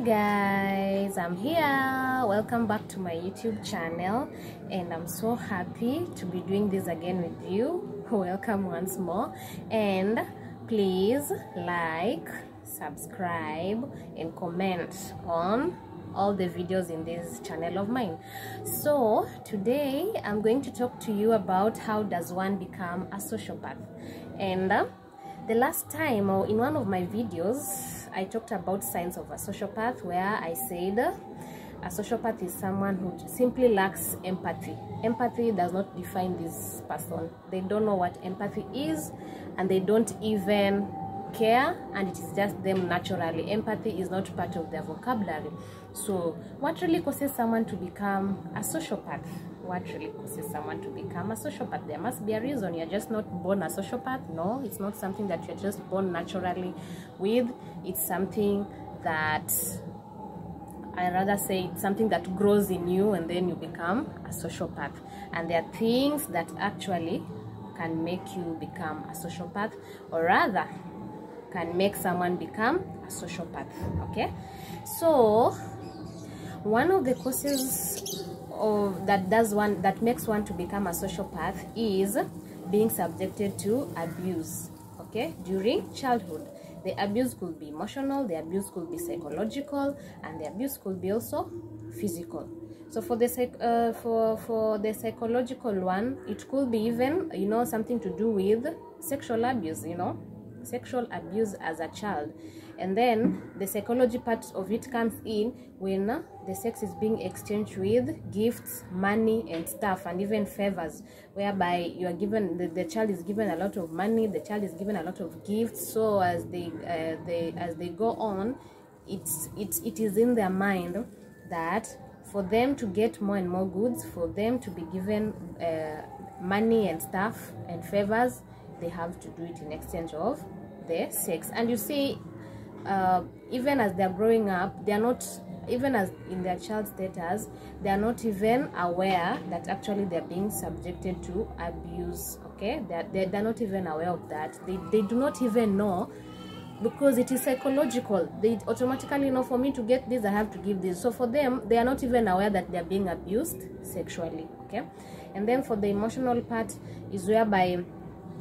guys, I'm here. Welcome back to my YouTube channel, and I'm so happy to be doing this again with you. Welcome once more, and please like, subscribe and comment on all the videos in this channel of mine. So today I'm going to talk to you about how does one become a sociopath. And the last time, or in one of my videos, I talked about signs of a sociopath, where I said a sociopath is someone who simply lacks empathy. Empathy does not define this person. They don't know what empathy is, and they don't even care, and it is just them naturally. Empathy is not part of their vocabulary. So what really causes someone to become a sociopath? What really causes someone to become a sociopath? There must be a reason. You're just not born a sociopath. No, it's not something that you're just born naturally with. It's something that, I rather say, it's something that grows in you, and then you become a sociopath. And there are things that actually can make you become a sociopath, or rather can make someone become a sociopath. Okay, so one of the causes of that makes one to become a sociopath is being subjected to abuse, okay, during childhood. The abuse could be emotional, the abuse could be psychological, and the abuse could be also physical. So for the psychological one, it could be even, something to do with sexual abuse, sexual abuse as a child. And then the psychology part of it comes in when the sex is being exchanged with gifts, money and stuff, and even favors, whereby you are given, the child is given a lot of money, the child is given a lot of gifts. So as they go on, it is in their mind that for them to get more and more goods, for them to be given money and stuff and favors, they have to do it in exchange of their sex. And you see, even as they're growing up, they are not, even as in their child status, they are not even aware that actually they're being subjected to abuse. Okay, they're not even aware of that. They do not even know, because it is psychological. They automatically know, for me to get this, I have to give this. So for them, they are not even aware that they're being abused sexually. Okay, and then for the emotional part is whereby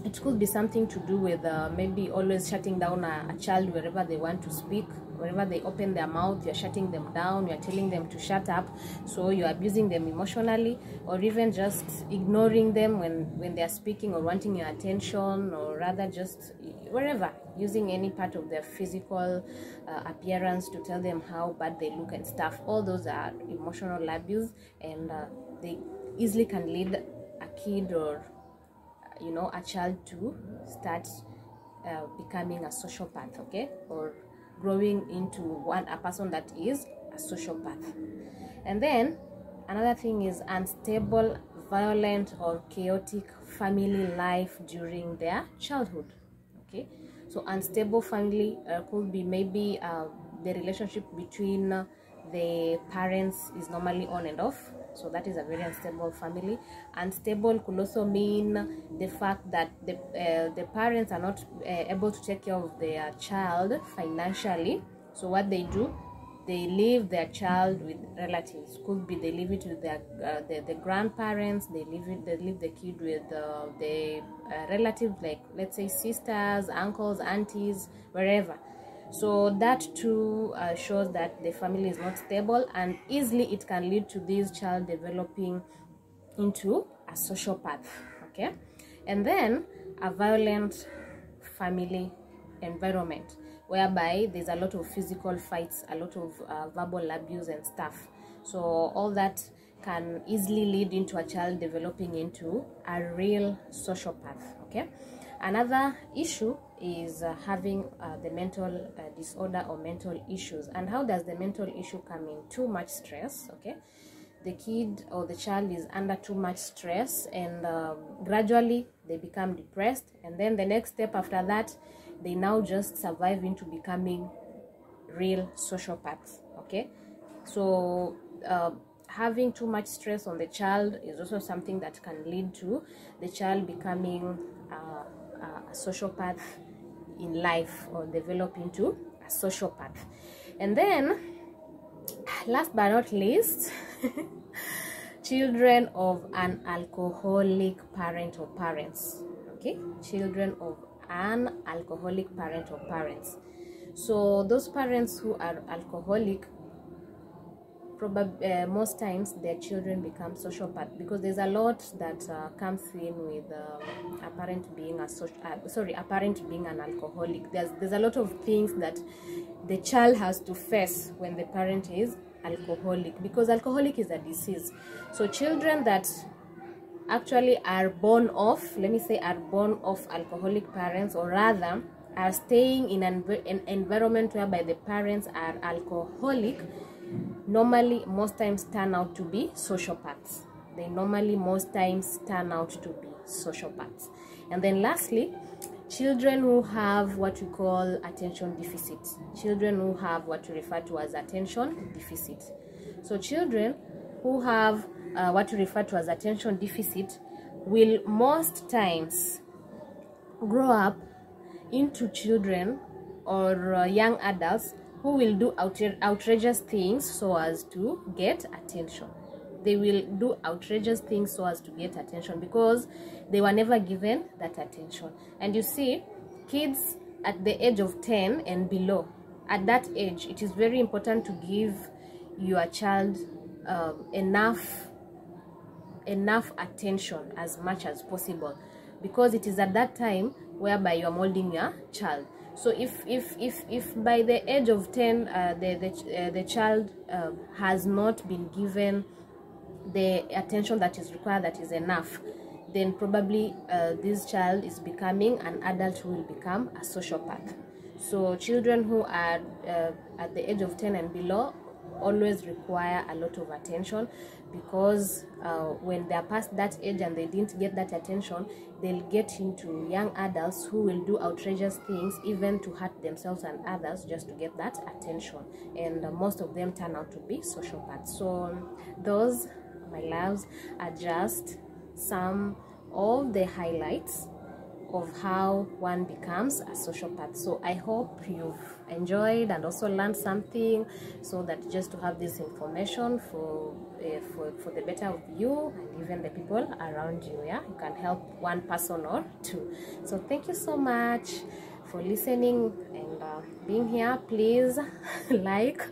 it could be something to do with maybe always shutting down a child wherever they want to speak. Wherever they open their mouth, you're shutting them down, you're telling them to shut up. So you're abusing them emotionally, or even just ignoring them when they're speaking, or wanting your attention, or rather just wherever, using any part of their physical appearance to tell them how bad they look and stuff. All those are emotional abuse, and they easily can lead a kid, or a child, to start becoming a sociopath, okay, or growing into a person that is a sociopath. And then another thing is unstable, violent or chaotic family life during their childhood. Okay, so unstable family could be maybe the relationship between the parents is normally on and off. So that is a very unstable family. Unstable could also mean the fact that the parents are not able to take care of their child financially. So what they do, they leave their child with relatives. Could be they leave it with the grandparents. They leave the kid with the relatives, like let's say sisters, uncles, aunties, wherever. So that too shows that the family is not stable, and easily it can lead to this child developing into a sociopath. Okay, and then a violent family environment, whereby there's a lot of physical fights, a lot of verbal abuse and stuff. So all that can easily lead into a child developing into a real sociopath. Okay, another issue is having the mental disorder or mental issues. And how does the mental issue come in? Too much stress. Okay, the kid or the child is under too much stress, and gradually they become depressed, and then the next step after that, they now just survive into becoming real sociopaths. Okay, so having too much stress on the child is also something that can lead to the child becoming a sociopath in life, or develop into a sociopath. And then last but not least, children of an alcoholic parent or parents. Okay, children of an alcoholic parent or parents. So those parents who are alcoholic, probably most times their children become sociopath, because there's a lot that comes in with a parent being a parent being an alcoholic. There's a lot of things that the child has to face when the parent is alcoholic, because alcoholic is a disease. So children that actually are born of, alcoholic parents, or rather are staying in an environment whereby the parents are alcoholic, normally most times turn out to be sociopaths. They normally most times turn out to be sociopaths. And then lastly, children who have what we call attention deficit. Children who have what we refer to as attention deficit. So children who have what we refer to as attention deficit will most times grow up into children or young adults who will do outrageous things so as to get attention. They will do outrageous things so as to get attention, because they were never given that attention. And you see, kids at the age of 10 and below, at that age, it is very important to give your child enough attention as much as possible, because it is at that time whereby you are molding your child. So if by the age of 10 the child has not been given the attention that is required, that is enough, then probably this child is becoming an adult who will become a sociopath. So children who are at the age of 10 and below always require a lot of attention, because when they are past that age and they didn't get that attention, they'll get into young adults who will do outrageous things, even to hurt themselves and others, just to get that attention. And most of them turn out to be sociopaths. So those, my loves, are just some of the highlights of how one becomes a sociopath. So I hope you've enjoyed and also learned something, so that just to have this information for the better of you and even the people around you. Yeah, you can help one person or two. So thank you so much for listening and being here. Please like,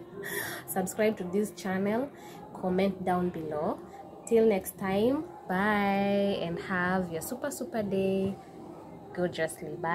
subscribe to this channel, comment down below. Till next time, bye, and have your super day gorgeously. Bye.